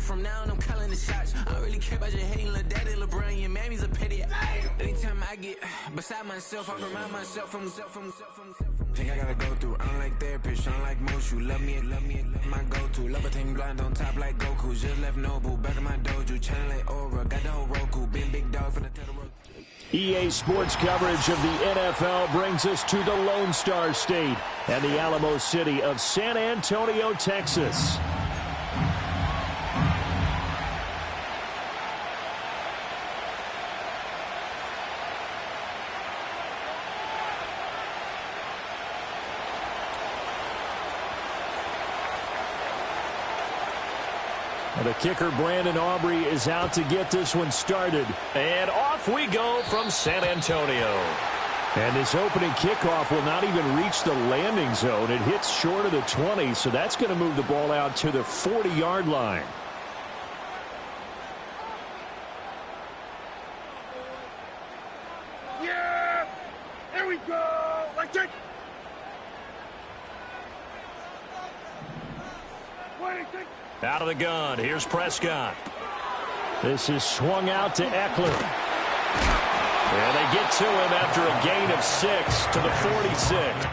from now on, I'm calling the shots. I don't really care about your hating, little daddy, LeBron, your mammy's a petty. Anytime I get beside myself, I remind myself from. Think I gotta go through. I don't like therapists, I don't like most. You love me, my go-to. Love a team blind on top like Goku. Just left Nobu, back in my dojo. Channel like Aura, got the whole Roku. Been big dog from the tether. EA Sports coverage of the NFL brings us to the Lone Star State and the Alamo City of San Antonio, Texas. The kicker, Brandon Aubrey, is out to get this one started. And off we go from San Antonio. And this opening kickoff will not even reach the landing zone. It hits short of the 20, so that's going to move the ball out to the 40-yard line. Yeah! Here we go! Like that! Out of the gun, here's Prescott. This is swung out to Eckler. And they get to him after a gain of 6 to the 46.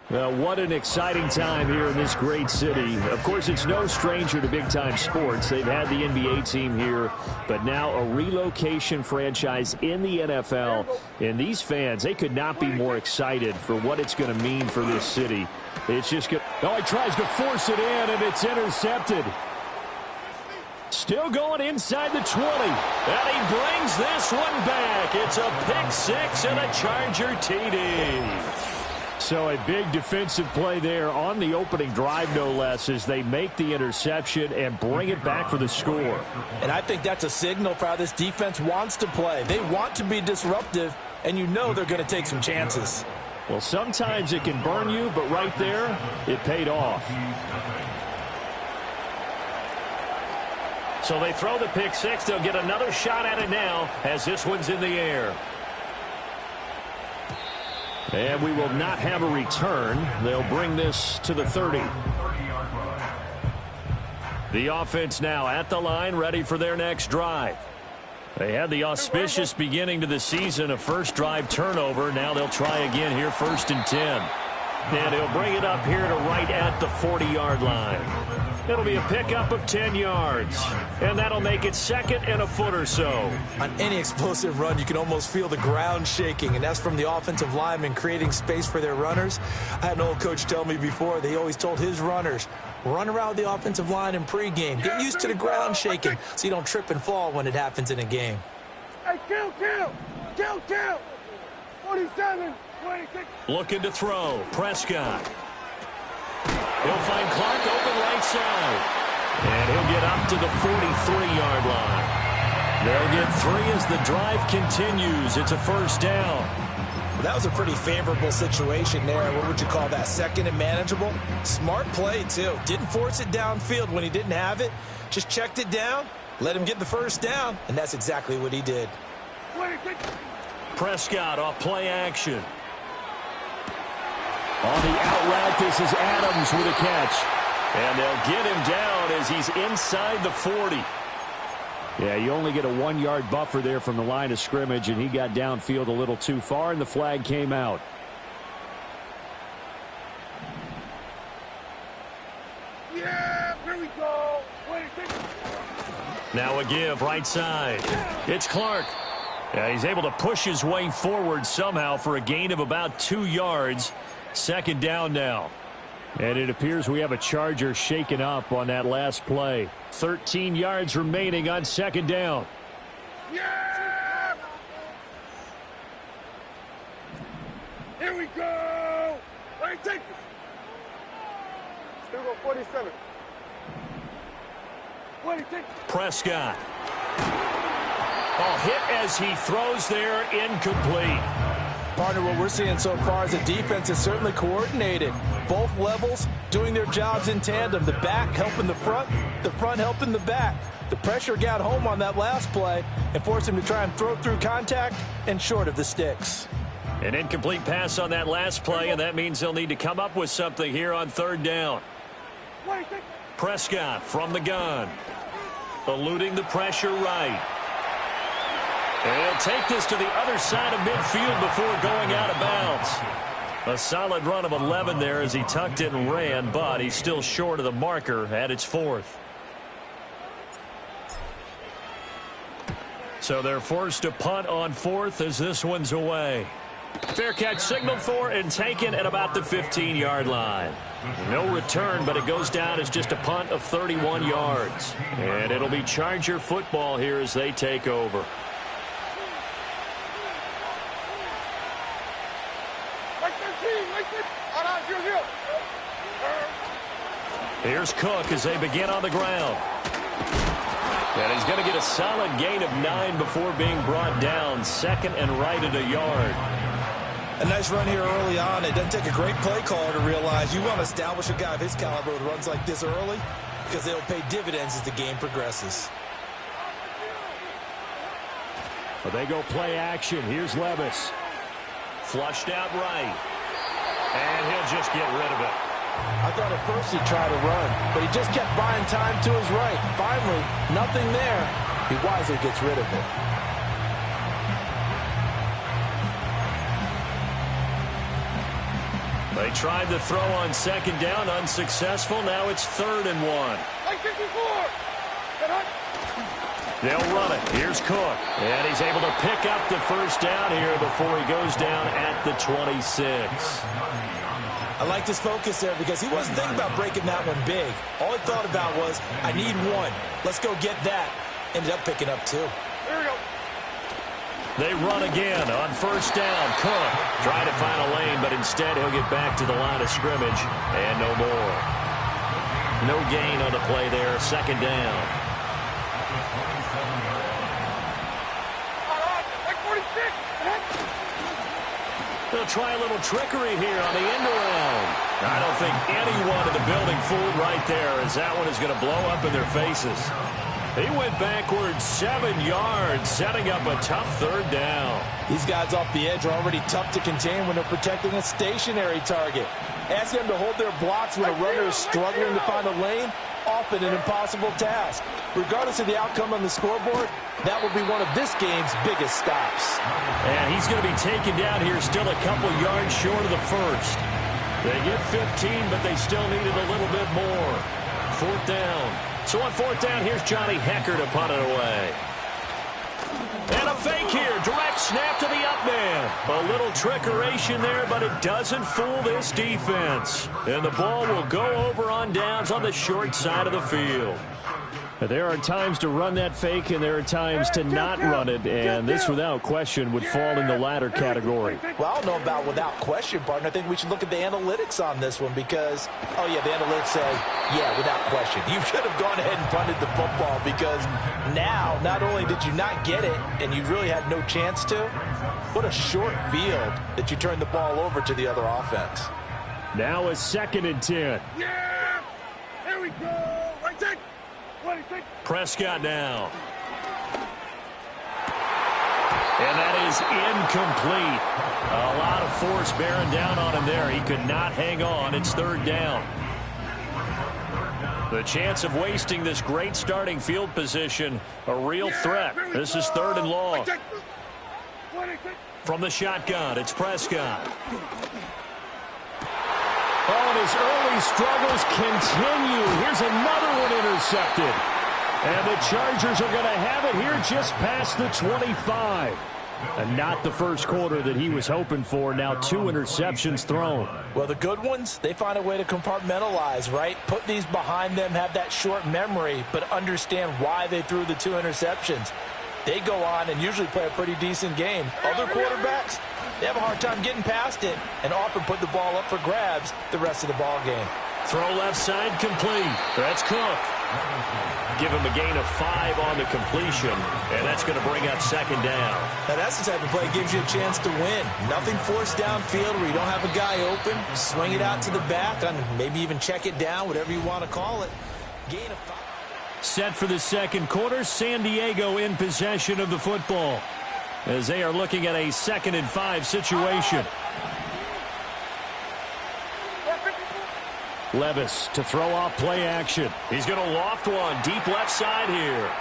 Well, what an exciting time here in this great city. Of course, it's no stranger to big-time sports. They've had the NBA team here, but now a relocation franchise in the NFL. And these fans, they could not be more excited for what it's going to mean for this city. It's just good. Oh, he tries to force it in, and it's intercepted. Still going inside the 20. And he brings this one back. It's a pick six and a Charger TD. So a big defensive play there on the opening drive, no less, as they make the interception and bring it back for the score. And I think that's a signal for how this defense wants to play. They want to be disruptive, and you know they're going to take some chances. Well, sometimes it can burn you, but right there, it paid off. So they throw the pick six. They'll get another shot at it now as this one's in the air. And we will not have a return. They'll bring this to the 30. The offense now at the line, ready for their next drive. They had the auspicious beginning to the season, a first drive turnover. Now they'll try again here, 1st and 10. And he'll bring it up here to right at the 40-yard line. It'll be a pickup of 10 yards. And that'll make it 2nd and a foot or so. On any explosive run, you can almost feel the ground shaking, and that's from the offensive linemen creating space for their runners. I had an old coach tell me before, they always told his runners, run around the offensive line in pregame. Get used to the ground shaking so you don't trip and fall when it happens in a game. Hey, kill! 47, 26. Looking to throw. Prescott. He'll find Clark open right side. And he'll get up to the 43-yard line. They'll get 3 as the drive continues. It's a first down. Well, that was a pretty favorable situation there. What would you call that? 2nd and manageable? Smart play, too. Didn't force it downfield when he didn't have it. Just checked it down, let him get the first down, and that's exactly what he did. 26. Prescott off play action. On the out route, this is Adams with a catch. And they'll get him down as he's inside the 40. Yeah, you only get a 1-yard buffer there from the line of scrimmage, and he got downfield a little too far, and the flag came out. Yeah, here we go. 26. Now a give right side. It's Clark. Yeah, he's able to push his way forward somehow for a gain of about 2 yards. 2nd down now. And it appears we have a Charger shaken up on that last play. 13 yards remaining on 2nd down. Yeah! Here we go! Hey, take it! Still go 47. 26. Prescott. Oh, hit as he throws there, incomplete. Partner, what we're seeing so far is the defense is certainly coordinated. Both levels doing their jobs in tandem. The back helping the front helping the back. The pressure got home on that last play and forced him to try and throw through contact and short of the sticks. An incomplete pass on that last play, and that means they'll need to come up with something here on third down. Prescott from the gun. Eluding the pressure right. And he'll take this to the other side of midfield before going out of bounds. A solid run of 11 there as he tucked it and ran, but he's still short of the marker at its 4th. So they're forced to punt on 4th as this one's away. Fair catch signaled for and taken at about the 15-yard line. No return, but it goes down as just a punt of 31 yards. And it'll be Charger football here as they take over. Here's Cook as they begin on the ground. And he's going to get a solid gain of 9 before being brought down. 2nd and right at a yard. A nice run here early on. It doesn't take a great play caller to realize you want to establish a guy of his caliber who runs like this early because they'll pay dividends as the game progresses. Well, they go play action. Here's Levis. Flushed out right. And he'll just get rid of it. I thought at first he'd try to run, but he just kept buying time to his right. Finally, nothing there. He wisely gets rid of it. They tried to throw on 2nd down, unsuccessful. Now it's 3rd and 1. They'll run it. Here's Cook. And he's able to pick up the 1st down here before he goes down at the 26. I liked his focus there because he wasn't thinking about breaking that one big. All he thought about was, I need 1. Let's go get that. Ended up picking up 2. Here we go. They run again on 1st down. Cook trying to find a lane, but instead he'll get back to the line of scrimmage and no more. No gain on the play there. 2nd down. They'll try a little trickery here on the end around. I don't think anyone in the building fooled right there, as that one is going to blow up in their faces. He went backwards 7 yards, setting up a tough 3rd down. These guys off the edge are already tough to contain when they're protecting a stationary target. Ask them to hold their blocks when a runner is struggling to find a lane, often an impossible task. Regardless of the outcome on the scoreboard, that will be one of this game's biggest stops. And he's going to be taken down here still a couple yards short of the 1st. They get 15, but they still needed a little bit more. 4th down. So on 4th down, here's Johnny Hecker to punt it away. And a fake here. Direct snap to the up man. A little trickeration there, but it doesn't fool this defense. And the ball will go over on downs on the short side of the field. There are times to run that fake, and there are times to not run it, and this, without question, would fall in the latter category. Well, I don't know about without question, partner. I think we should look at the analytics on this one because, oh, yeah, the analytics say, yeah, without question. You should have gone ahead and punted the football because now, not only did you not get it, and you really had no chance to, what a short field that you turned the ball over to the other offense. Now a 2nd and 10. Yeah! Here we go! Right side! Prescott now. And that is incomplete. A lot of force bearing down on him there. He could not hang on. It's 3rd down. The chance of wasting this great starting field position, a real threat. This is 3rd and long. From the shotgun, it's Prescott. Oh, and his early struggles continue. Here's another one intercepted. And the Chargers are going to have it here just past the 25. And not the first quarter that he was hoping for. Now 2 interceptions thrown. Well, the good ones, they find a way to compartmentalize, right? Put these behind them, have that short memory, but understand why they threw the 2 interceptions. They go on and usually play a pretty decent game. Other quarterbacks, they have a hard time getting past it and often put the ball up for grabs the rest of the ball game. Throw left side complete. That's Cook. Give him a gain of 5 on the completion, and that's going to bring up second down. Now, that's the type of play that gives you a chance to win. Nothing forced downfield where you don't have a guy open. Swing it out to the back, and maybe even check it down, whatever you want to call it. Gain of 5. Set for the second quarter, San Diego in possession of the football as they are looking at a 2nd and 5 situation. Levis to throw off play action. He's going to loft one deep left side here.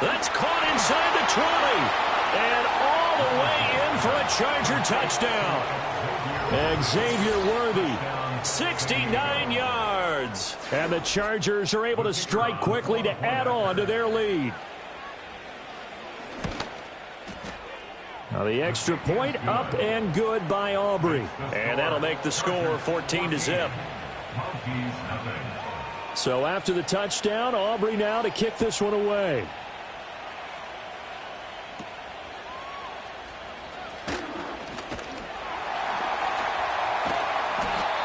That's caught inside the 20. And all the way in for a Charger touchdown. Xavier Worthy, 69 yards. And the Chargers are able to strike quickly to add on to their lead. Now the extra point up and good by Aubrey. And that'll make the score 14-0. So after the touchdown, Aubrey now to kick this one away.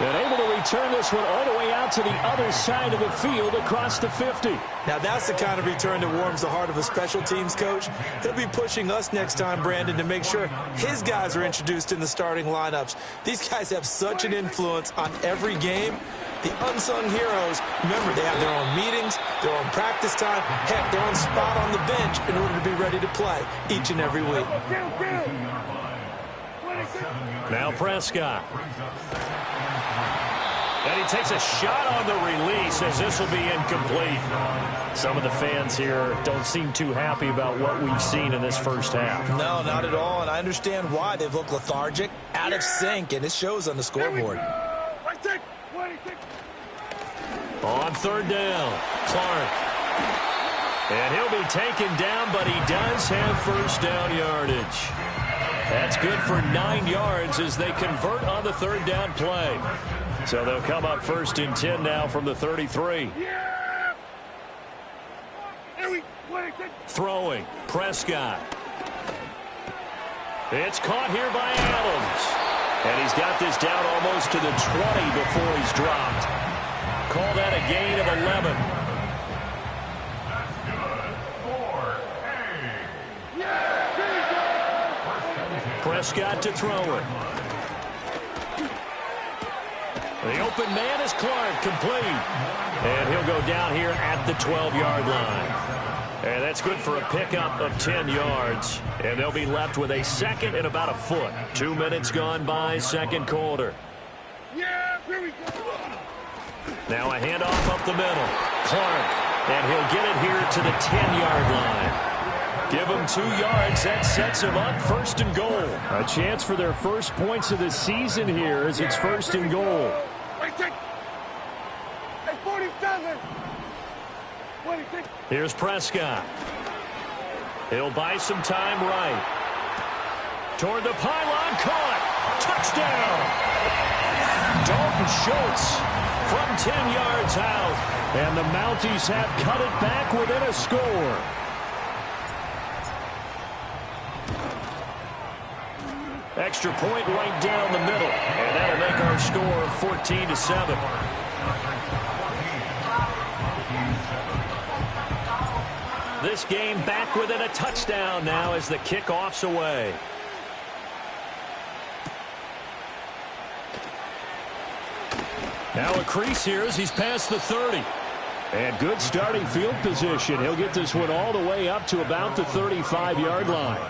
And able to return this one all the way out to the other side of the field across the 50. Now that's the kind of return that warms the heart of a special teams coach. He'll be pushing us next time, Brandon, to make sure his guys are introduced in the starting lineups. These guys have such an influence on every game. The unsung heroes, remember, they have their own meetings, their own practice time, heck, their own spot on the bench in order to be ready to play each and every week. Now Prescott. And he takes a shot on the release as this will be incomplete. Some of the fans here don't seem too happy about what we've seen in this first half. No, not at all, and I understand why. They've looked lethargic, out of sync, and it shows on the scoreboard. On 3rd down, Clark. And he'll be taken down, but he does have first down yardage. That's good for 9 yards as they convert on the 3rd down play. So they'll come up 1st and 10 now from the 33. Throwing, Prescott. It's caught here by Adams. And he's got this down almost to the 20 before he's dropped. Call that a gain of 11. Prescott to throw it. The open man is Clark, complete. And he'll go down here at the 12-yard line. And that's good for a pickup of 10 yards. And they'll be left with a 2nd and about a foot. 2 minutes gone by, second quarter. Now a handoff up the middle. Clark, and he'll get it here to the 10-yard line. Give him 2 yards. That sets him up 1st and goal. A chance for their first points of the season here as it's 1st and goal. Here's Prescott. He'll buy some time right. Toward the pylon, caught. Touchdown. Dalton Schultz from 10 yards out. And the Mounties have cut it back within a score. Extra point right down the middle. And that'll make our score 14-7. This game back within a touchdown now as the kickoff's away. Now a crease here as he's past the 30. And good starting field position. He'll get this one all the way up to about the 35-yard line.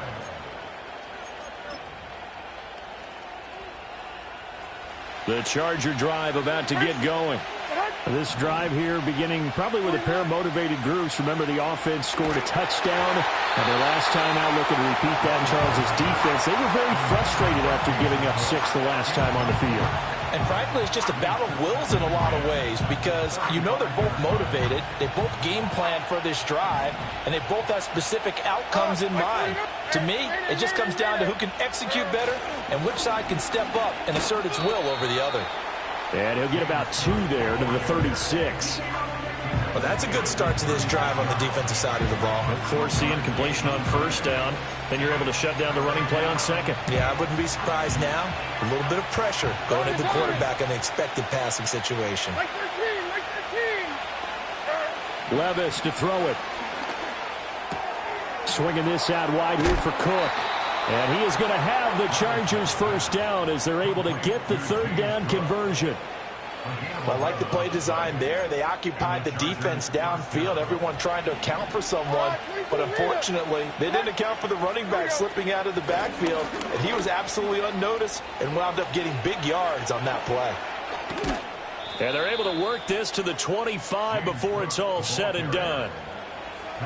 The Charger drive about to get going. This drive here beginning probably with a pair of motivated groups. Remember, the offense scored a touchdown, and their last time out looking to repeat that in Charles' defense. They were very frustrated after giving up 6 the last time on the field. And frankly, it's just a battle of wills in a lot of ways because you know they're both motivated. They both game plan for this drive, and they both have specific outcomes in mind. To me, it just comes down to who can execute better and which side can step up and assert its will over the other. And he'll get about 2 there to the 36. Well, that's a good start to this drive on the defensive side of the ball. Forcing completion on 1st down. Then you're able to shut down the running play on 2nd. Yeah, I wouldn't be surprised now. A little bit of pressure going into the quarterback in an expected passing situation. Levis to throw it. Swinging this out wide here for Cook. And he is going to have the Chargers first down as they're able to get the third down conversion. I like the play design there. They occupied the defense downfield, everyone trying to account for someone. But unfortunately, they didn't account for the running back slipping out of the backfield. And he was absolutely unnoticed and wound up getting big yards on that play. And they're able to work this to the 25 before it's all said and done.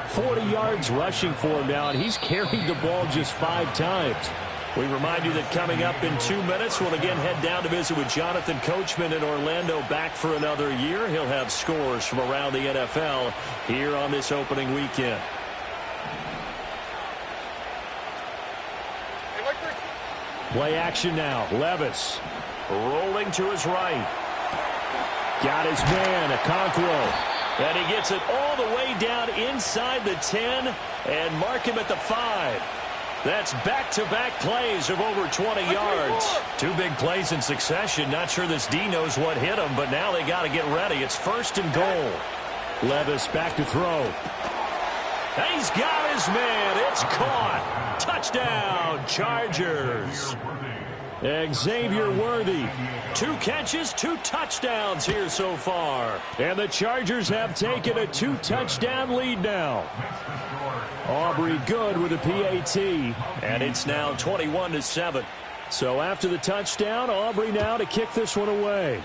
40 yards rushing for him now, and he's carried the ball just 5 times. We remind you that coming up in 2 minutes, we'll again head down to visit with Jonathan Coachman in Orlando, back for another year. He'll have scores from around the NFL here on this opening weekend. Play action now. Levis rolling to his right. Got his man, Okonkwo. And he gets it all the way down inside the 10 and mark him at the 5. That's back-to-back plays of over 20 yards. 2 big plays in succession. Not sure this D knows what hit him, but now they got to get ready. It's 1st and goal. Levis back to throw. And he's got his man. It's caught. Touchdown, Chargers. Xavier Worthy. 2 catches, 2 touchdowns here so far. And the Chargers have taken a 2-touchdown lead now. Aubrey good with a PAT. And it's now 21-7. So after the touchdown, Aubrey now to kick this one away.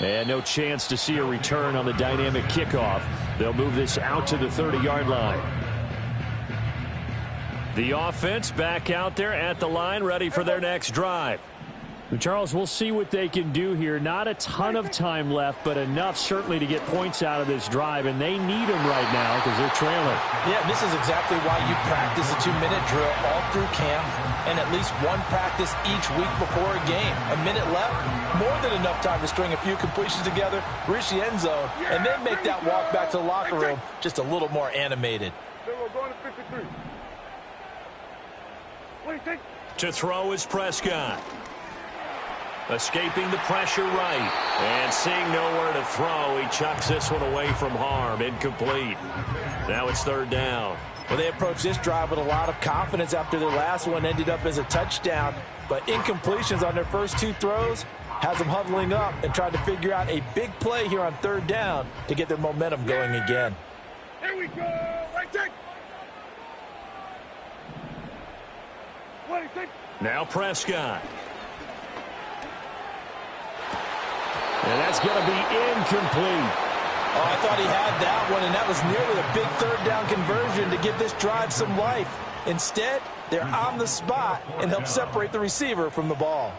And no chance to see a return on the dynamic kickoff. They'll move this out to the 30-yard line. The offense back out there at the line, ready for their next drive. Charles, we'll see what they can do here. Not a ton of time left, but enough certainly to get points out of this drive, and they need them right now because they're trailing. Yeah, this is exactly why you practice a 2-minute drill all through camp and at least one practice each week before a game. A minute left, more than enough time to string a few completions together, reach the end zone, and then make that walk back to the locker room just a little more animated. We're going to 53. To throw is Prescott. Escaping the pressure right. And seeing nowhere to throw, he chucks this one away from harm. Incomplete. Now it's 3rd down. Well, they approached this drive with a lot of confidence after their last one ended up as a touchdown. But incompletions on their first 2 throws has them huddling up and trying to figure out a big play here on 3rd down to get their momentum going again. Here we go. Right take. Now Prescott. And that's going to be incomplete. Oh, I thought he had that one, and that was nearly a big 3rd down conversion to give this drive some life. Instead, they're on the spot and help separate the receiver from the ball.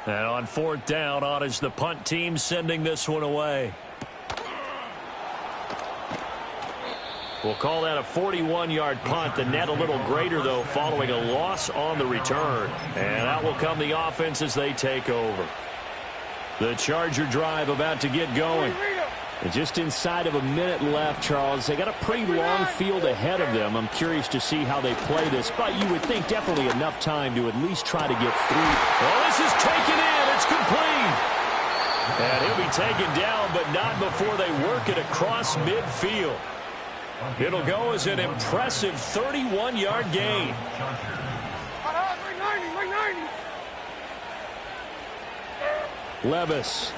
And on 4th down, on is the punt team sending this one away. We'll call that a 41-yard punt. The net a little greater, though, following a loss on the return. And out will come the offense as they take over. The Charger drive about to get going. And just inside of a minute left, Charles. They got a pretty long field ahead of them. I'm curious to see how they play this. But you would think definitely enough time to at least try to get through. Oh, this is taken in. It's complete. And he'll be taken down, but not before they work it across midfield. It'll go as an impressive 31-yard gain. Levis.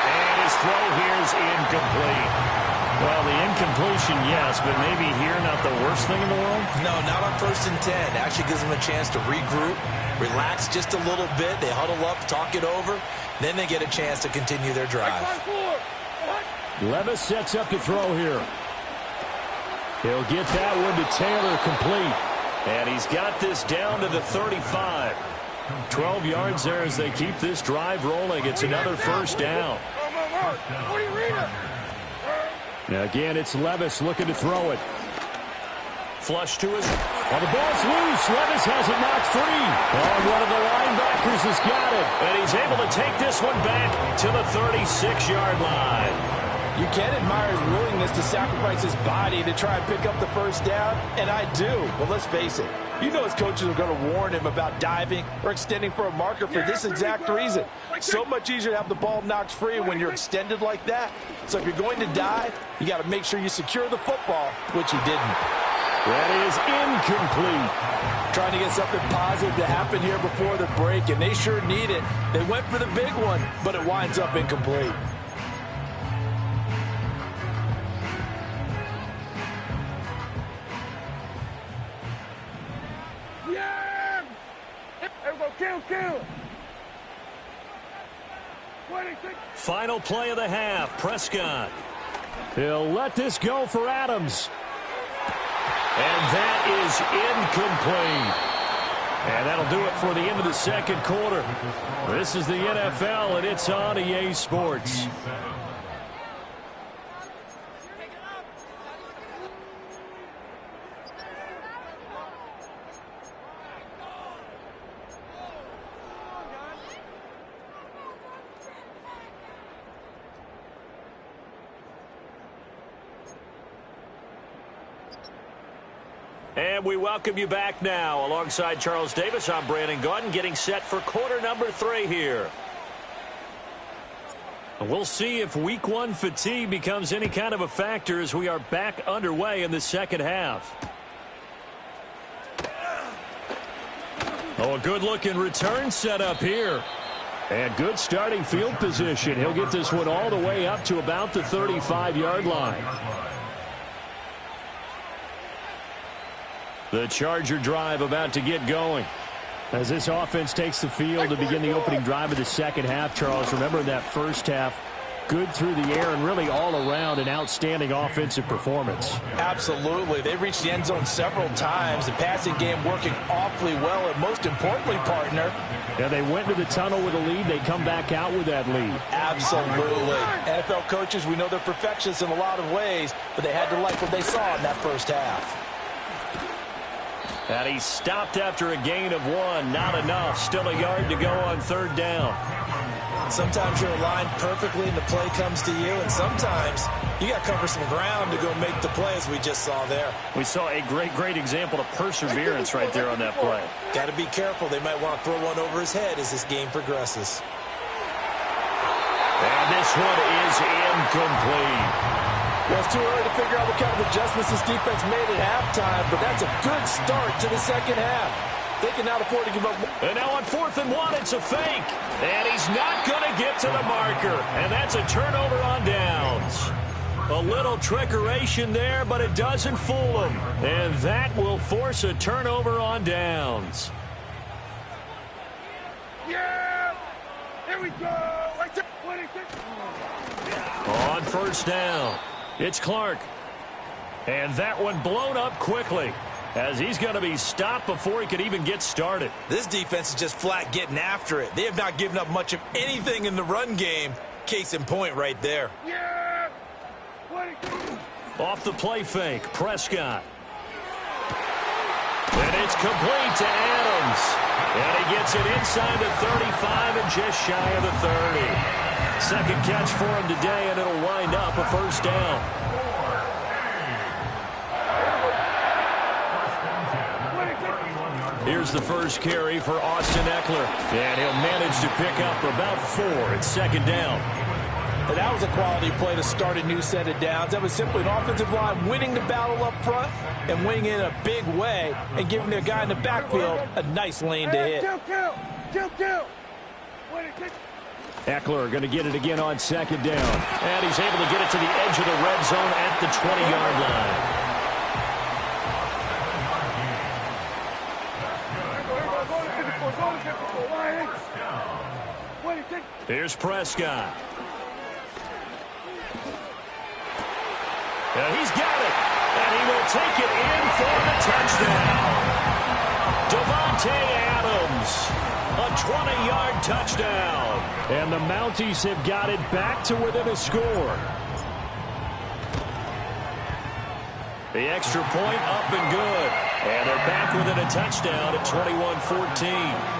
And his throw here is incomplete. Well, the incompletion, yes, but maybe here not the worst thing in the world? No, not on 1st and 10. Actually gives them a chance to regroup, relax just a little bit. They huddle up, talk it over. Then they get a chance to continue their drive. Levis sets up to throw here. He'll get that one to Taylor complete. And he's got this down to the 35. 12 yards there as they keep this drive rolling. It's another 1st down. Now again, it's Levis looking to throw it. Flush to his... Well, the ball's loose. Levis has it knocked free. And one of the linebackers has got it. And he's able to take this one back to the 36-yard line. You can admire his willingness to sacrifice his body to try and pick up the first down, and I do. But let's face it, you know his coaches are going to warn him about diving or extending for a marker for this exact reason. So much easier to have the ball knocked free when you're extended like that. So if you're going to dive, you got to make sure you secure the football, which he didn't. That is incomplete. Trying to get something positive to happen here before the break, and they sure need it. They went for the big one, but it winds up incomplete. Yeah! Everybody kill! 26. Final play of the half. Prescott. He'll let this go for Adams. And that is incomplete. And that'll do it for the end of the second quarter. This is the NFL, and it's on EA Sports. And we welcome you back now. Alongside Charles Davis, I'm Brandon Gaudin, getting set for quarter number 3 here. We'll see if week 1 fatigue becomes any kind of a factor as we are back underway in the second half. Oh, a good-looking return set up here. And good starting field position. He'll get this one all the way up to about the 35-yard line. The Charger drive about to get going. As this offense takes the field to begin the opening drive of the second half, Charles, remember in that first half, good through the air and really all around an outstanding offensive performance. Absolutely. They reached the end zone several times. The passing game working awfully well, and most importantly, partner. Yeah, they went to the tunnel with a lead. They come back out with that lead. Absolutely. NFL coaches, we know they're perfectionists in a lot of ways, but they had to like what they saw in that first half. And he stopped after a gain of 1. Not enough. Still a yard to go on third down. Sometimes you're aligned perfectly and the play comes to you, and sometimes you got to cover some ground to go make the play, as we just saw there. We saw a great example of perseverance right there on that play. Got to be careful. They might want to throw one over his head as this game progresses. And this one is incomplete. Well, it's too early to figure out what kind of adjustments this defense made at halftime, but that's a good start to the second half. They can now afford to give up. And now on 4th and 1, it's a fake. And he's not going to get to the marker. And that's a turnover on downs. A little trickeration there, but it doesn't fool him. And that will force a turnover on downs. Yeah! Here we go! 26. On first down, it's Clark. And that one blown up quickly, as he's going to be stopped before he could even get started. This defense is just flat getting after it. They have not given up much of anything in the run game. Case in point right there. Yeah! 26. Off the play fake, Prescott. And it's complete to Adams. And he gets it inside the 35 and just shy of the 30. Second catch for him today, and it'll wind up a first down. Here's the first carry for Austin Eckler. And he'll manage to pick up about 4 at second down. And that was a quality play to start a new set of downs. That was simply an offensive line winning the battle up front and winning in a big way and giving their guy in the backfield a nice lane to hit. Kill. 26. Eckler going to get it again on second down. And he's able to get it to the edge of the red zone at the 20-yard line. Here's Prescott. And he's got it. And he will take it in for the touchdown. Davante Adams. A 20-yard touchdown. And the Mounties have got it back to within a score. The extra point up and good. And they're back within a touchdown at 21-14.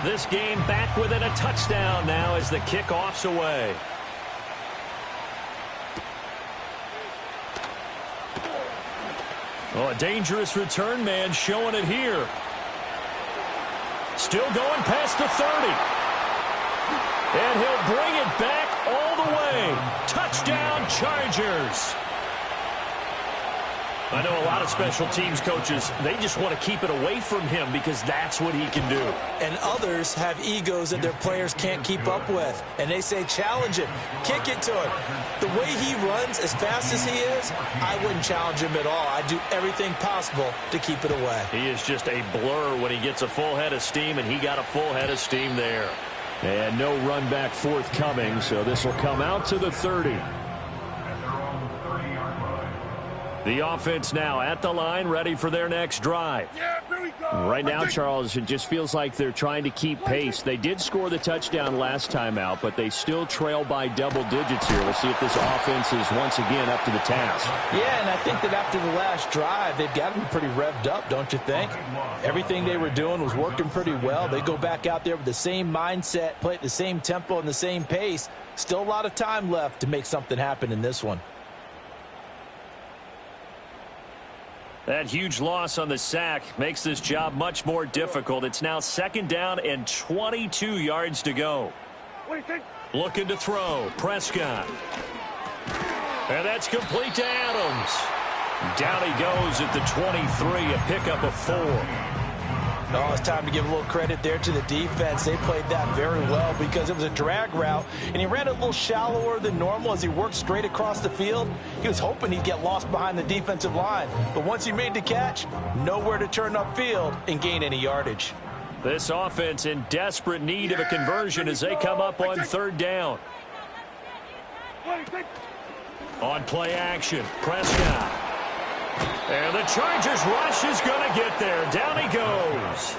This game back within a touchdown now as the kickoff's away. Oh, a dangerous return man showing it here. Still going past the 30. And he'll bring it back all the way. Touchdown, Chargers. I know a lot of special teams coaches, they just want to keep it away from him because that's what he can do. And others have egos that their players can't keep up with. And they say, challenge him, kick it to him. The way he runs, as fast as he is, I wouldn't challenge him at all. I'd do everything possible to keep it away. He is just a blur when he gets a full head of steam, and he got a full head of steam there. And no run back forthcoming, so this will come out to the 30. The offense now at the line, ready for their next drive. Right now, Charles, it just feels like they're trying to keep pace. They did score the touchdown last time out, but they still trail by double digits here. We'll see if this offense is once again up to the task. Yeah, and I think that after the last drive, they've got to be pretty revved up, don't you think? Everything they were doing was working pretty well. They go back out there with the same mindset, play at the same tempo and the same pace. Still a lot of time left to make something happen in this one. That huge loss on the sack makes this job much more difficult. It's now 2nd down and 22 yards to go. Looking to throw. Prescott. And that's complete to Adams. Down he goes at the 23, a pickup of 4. Oh, it's time to give a little credit there to the defense. They played that very well because it was a drag route, and he ran a little shallower than normal as he worked straight across the field. He was hoping he'd get lost behind the defensive line, but once he made the catch, nowhere to turn upfield and gain any yardage. This offense in desperate need of a conversion as they come up on 3rd down. On play action, Prescott. And the Chargers rush is going to get there. Down he goes.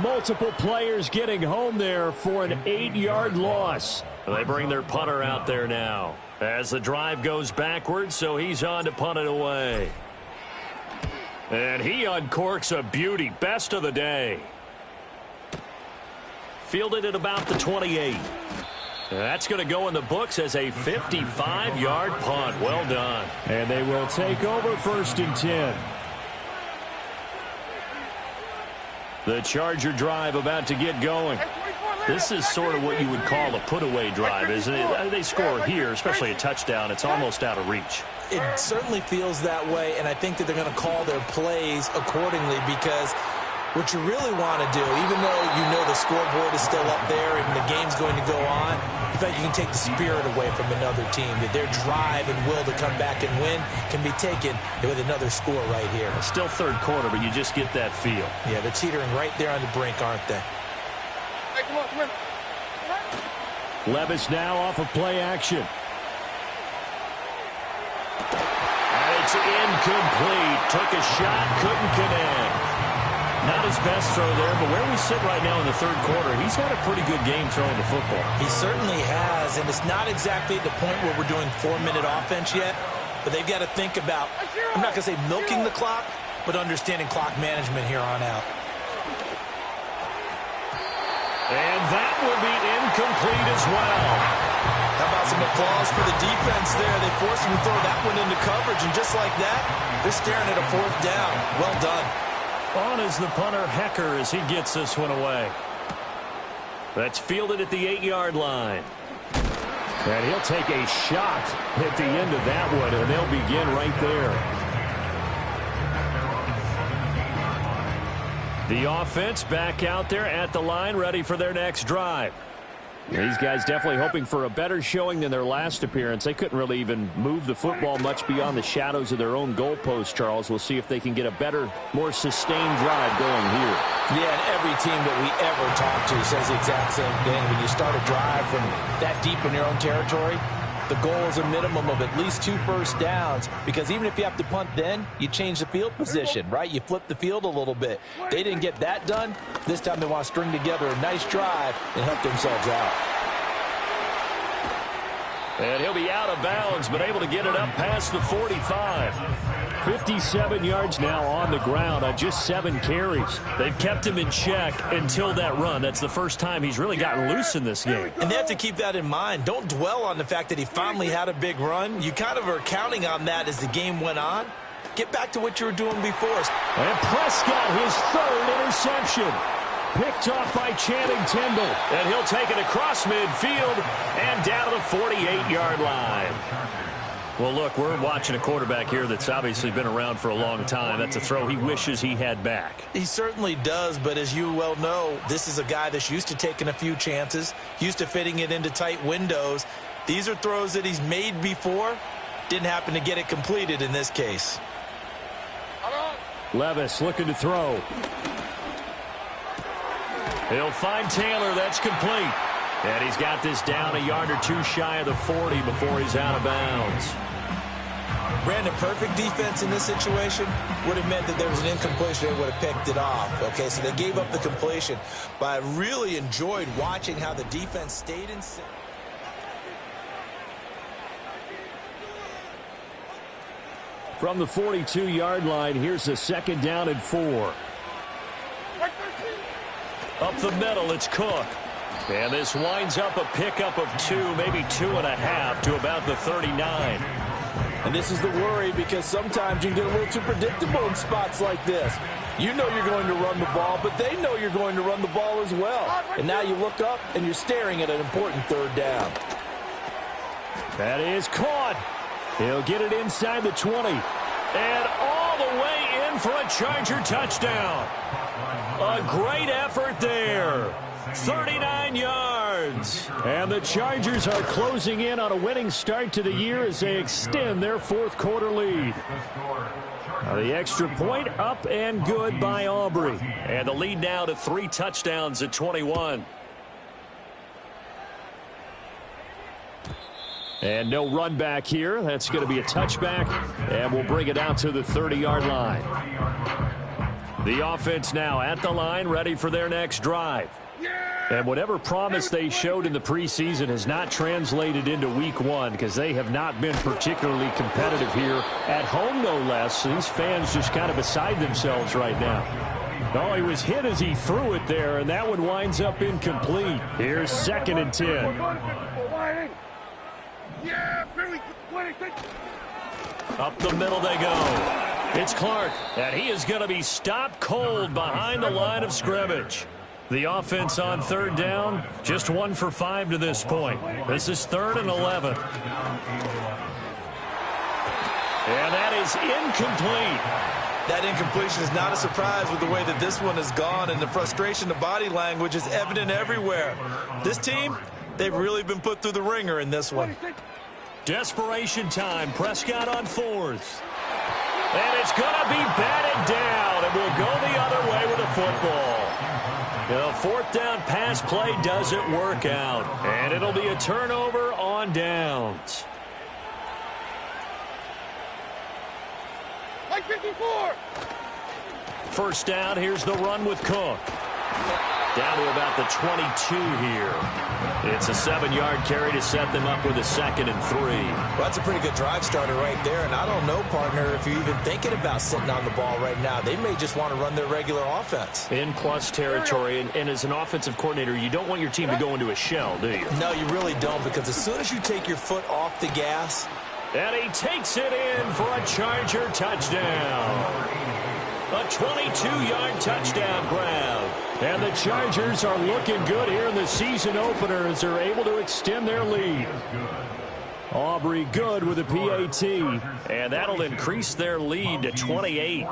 Multiple players getting home there for an 8-yard loss. They bring their punter out there now as the drive goes backwards, so he's on to punt it away. And he uncorks a beauty. Best of the day. Fielded at about the 28. That's going to go in the books as a 55-yard punt. Well done. And they will take over 1st and 10. The Charger drive about to get going. This is sort of what you would call a put-away drive, isn't it? They score here, especially a touchdown. It's almost out of reach. It certainly feels that way, and I think that they're going to call their plays accordingly because what you really want to do, even though you know the scoreboard is still up there and the game's going to go on, in fact, you can take the spirit away from another team. That their drive and will to come back and win can be taken with another score right here. It's still 3rd quarter, but you just get that feel. Yeah, they're teetering right there on the brink, aren't they? Hey, come on. Levis now off of play action. And it's incomplete. Took a shot, couldn't connect. Not his best throw there, but where we sit right now in the 3rd quarter, he's had a pretty good game throwing the football. He certainly has, and it's not exactly at the point where we're doing 4-minute offense yet, but they've got to think about, I'm not going to say milking the clock, but understanding clock management here on out. And that will be incomplete as well. How about some applause for the defense there? They forced him to throw that one into coverage, and just like that, they're staring at a 4th down. Well done. On is the punter, Hecker, as he gets this one away. That's fielded at the 8-yard line. And he'll take a shot at the end of that one, and they'll begin right there. The offense back out there at the line, ready for their next drive. These guys definitely hoping for a better showing than their last appearance. They couldn't really even move the football much beyond the shadows of their own goalpost, Charles. We'll see if they can get a better, more sustained drive going here. Yeah, and every team that we ever talk to says the exact same thing. When you start a drive from that deep in your own territory, the goal is a minimum of at least 2 first downs, because even if you have to punt then, you change the field position, right? You flip the field a little bit. They didn't get that done. This time they want to string together a nice drive and help themselves out. And he'll be out of bounds, but able to get it up past the 45. 57 yards now on the ground on just 7 carries. They've kept him in check until that run. That's the first time he's really gotten loose in this game. And they have to keep that in mind. Don't dwell on the fact that he finally had a big run. You kind of are counting on that as the game went on. Get back to what you were doing before. And Prescott, his 3rd interception. Picked off by Channing Tindall. And he'll take it across midfield and down to the 48-yard line. Well, look, we're watching a quarterback here that's obviously been around for a long time. That's a throw he wishes he had back. He certainly does, but as you well know, this is a guy that's used to taking a few chances, used to fitting it into tight windows. These are throws that he's made before. Didn't happen to get it completed in this case. Levis looking to throw. He'll find Taylor. That's complete. And he's got this down a yard or two shy of the 40 before he's out of bounds. Brandon, perfect defense in this situation would have meant that there was an incompletion. They would have picked it off. Okay, so they gave up the completion. But I really enjoyed watching how the defense stayed in sync. From the 42-yard line, here's a 2nd down and 4. Up the middle, it's Cook. And this winds up a pickup of 2, maybe 2.5 to about the 39. And this is the worry because sometimes you can get a little too predictable in spots like this. You know you're going to run the ball, but they know you're going to run the ball as well. And now you look up and you're staring at an important 3rd down. That is caught. He'll get it inside the 20. And all the way in for a Charger touchdown. A great effort there. 39 yards. And the Chargers are closing in on a winning start to the year as they extend their 4th quarter lead. Now the extra point up and good by Aubrey. And the lead now to 3 touchdowns at 21. And no run back here. That's going to be a touchback. And we'll bring it out to the 30-yard line. The offense now at the line, ready for their next drive. And whatever promise they showed in the preseason has not translated into week 1 because they have not been particularly competitive here at home, no less. These fans just kind of beside themselves right now. Oh, he was hit as he threw it there, and that one winds up incomplete. Here's 2nd and 10. Up the middle they go. It's Clark, and he is going to be stopped cold behind the line of scrimmage. The offense on 3rd down, just 1 for 5 to this point. This is 3rd and 11. And that is incomplete. That incompletion is not a surprise with the way that this one has gone, and the frustration, the body language is evident everywhere. This team, they've really been put through the ringer in this one. Desperation time. Prescott on 4th. And it's going to be batted down, and we'll go the other way with the football. The 4th down pass play doesn't work out, and it'll be a turnover on downs. 54. First down, here's the run with Cook. Down to about the 22 here. It's a 7-yard carry to set them up with a 2nd and 3. Well, that's a pretty good drive starter right there, and I don't know, partner, if you're even thinking about sitting on the ball right now. They may just want to run their regular offense. In plus territory, and as an offensive coordinator, you don't want your team to go into a shell, do you? No, you really don't, because as soon as you take your foot off the gas. And he takes it in for a Charger touchdown. A 22-yard touchdown grab. And the Chargers are looking good here in the season opener as they're able to extend their lead. Aubrey good with a PAT. And that'll increase their lead to 28.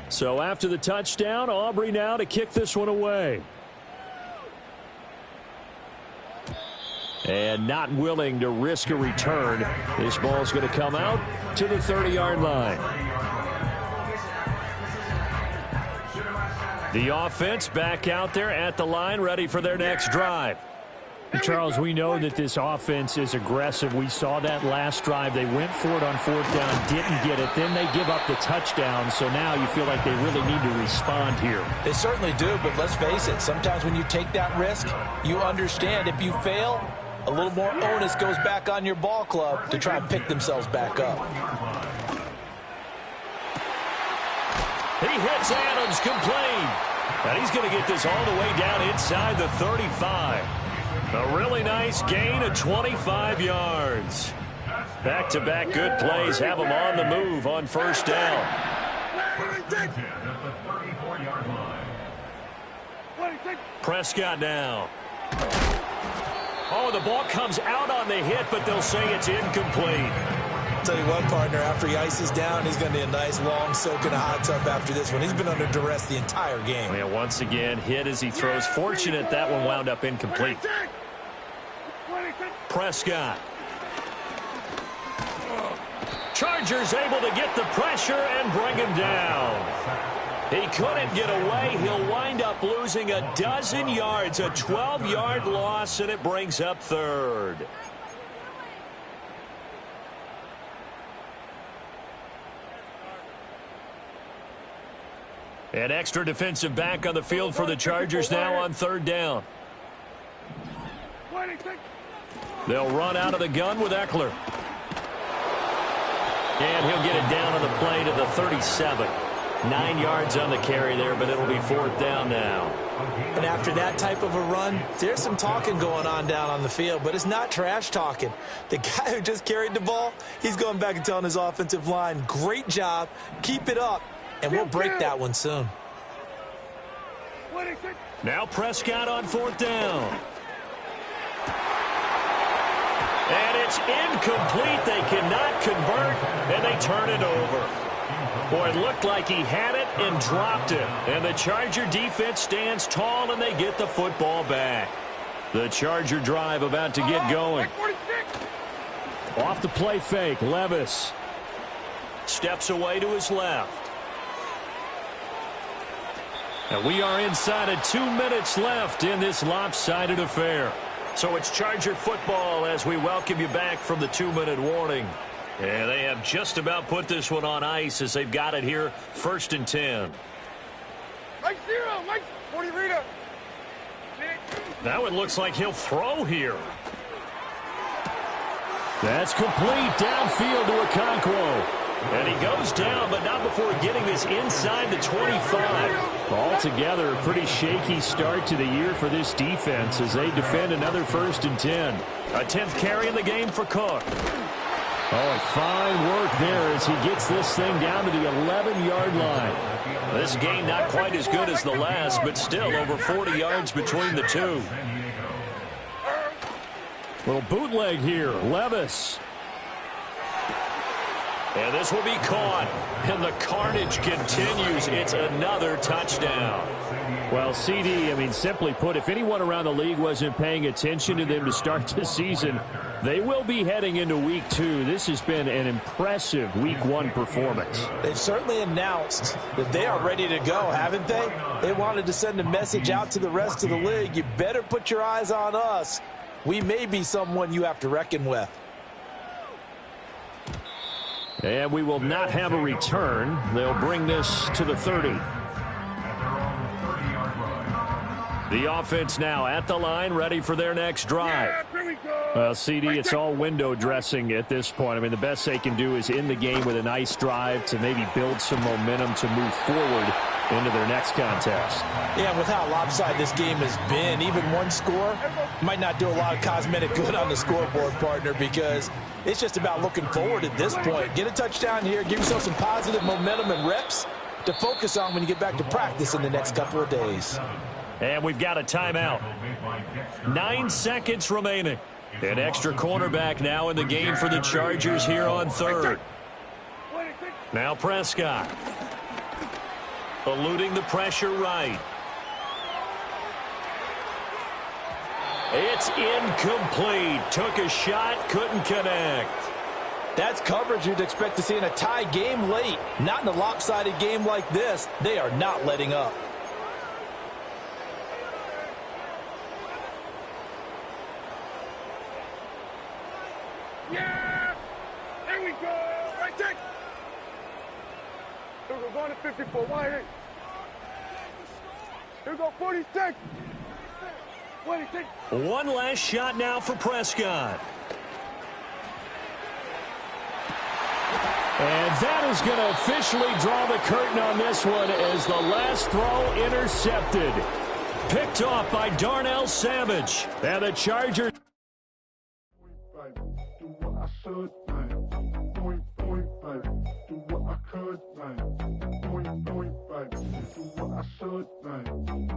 So after the touchdown, Aubrey now to kick this one away. And not willing to risk a return. This ball's going to come out to the 30-yard line. The offense back out there at the line, ready for their next drive. Charles, we know that this offense is aggressive. We saw that last drive. They went for it on 4th down, didn't get it. Then they give up the touchdown. So now you feel like they really need to respond here. They certainly do, but let's face it. Sometimes when you take that risk, you understand if you fail, a little more onus goes back on your ball club to try and pick themselves back up. He hits Adams, complete. And he's going to get this all the way down inside the 35. A really nice gain of 25 yards. Back-to-back good plays have him on the move on first down. Prescott now. Oh, the ball comes out on the hit, but they'll say it's incomplete. Tell you what, partner, after he ices down, he's going to need a nice long soak in a hot tub after this one. He's been under duress the entire game. Yeah, once again, hit as he throws. Fortunate that one wound up incomplete. Prescott. Chargers able to get the pressure and bring him down. He couldn't get away. He'll wind up losing a dozen yards, a 12-yard loss, and it brings up third. An extra defensive back on the field for the Chargers now on third down. They'll run out of the gun with Eckler. And he'll get it down on the play to the 37. 9 yards on the carry there, but it'll be fourth down now. And after that type of a run, there's some talking going on down on the field, but it's not trash talking. The guy who just carried the ball, he's going back and telling his offensive line, great job, keep it up, and we'll break that one soon. Now Prescott on fourth down. And it's incomplete. They cannot convert, and they turn it over. Boy, it looked like he had it and dropped it. And the Charger defense stands tall, and they get the football back. The Charger drive about to get going. Off the play fake, Levis. Steps away to his left. And we are inside of 2 minutes left in this lopsided affair. So it's Charger football as we welcome you back from the 2-minute warning. And they have just about put this one on ice as they've got it here, 1st and 10. Mike 0, Mike 40 Rita. Now it looks like he'll throw here. That's complete downfield to Okonkwo. And he goes down, but not before getting this inside the 25. Altogether, a pretty shaky start to the year for this defense as they defend another 1st and 10. A 10th carry in the game for Cook. Oh, fine work there as he gets this thing down to the 11-yard line. This game not quite as good as the last, but still over 40 yards between the two. Little bootleg here, Levis. And this will be caught, and the carnage continues. It's another touchdown. Well, CD, I mean, simply put, if anyone around the league wasn't paying attention to them to start the season, they will be heading into Week 2. This has been an impressive Week 1 performance. They've certainly announced that they are ready to go, haven't they? They wanted to send a message out to the rest of the league. You better put your eyes on us. We may be someone you have to reckon with. And we will not have a return. They'll bring this to the 30. The offense now at the line, ready for their next drive. Well, CD, it's all window dressing at this point. I mean, the best they can do is in the game with a nice drive to maybe build some momentum to move forward into their next contest. Yeah, with how lopsided this game has been, even one score might not do a lot of cosmetic good on the scoreboard, partner, because it's just about looking forward at this point. Get a touchdown here, give yourself some positive momentum and reps to focus on when you get back to practice in the next couple of days. And we've got a timeout. 9 seconds remaining. An extra cornerback now in the game for the Chargers here on third. Now Prescott. Eluding the pressure right. It's incomplete. Took a shot, couldn't connect. That's coverage you'd expect to see in a tie game late. Not in a lopsided game like this. They are not letting up. Yeah! There we go! Right there! Here we go, going to 54. Why here? Here we go, 46! 26! One last shot now for Prescott. And that is going to officially draw the curtain on this one as the last throw intercepted. Picked off by Darnell Savage. And the Chargers. Do what I could, man. Do what I should, man.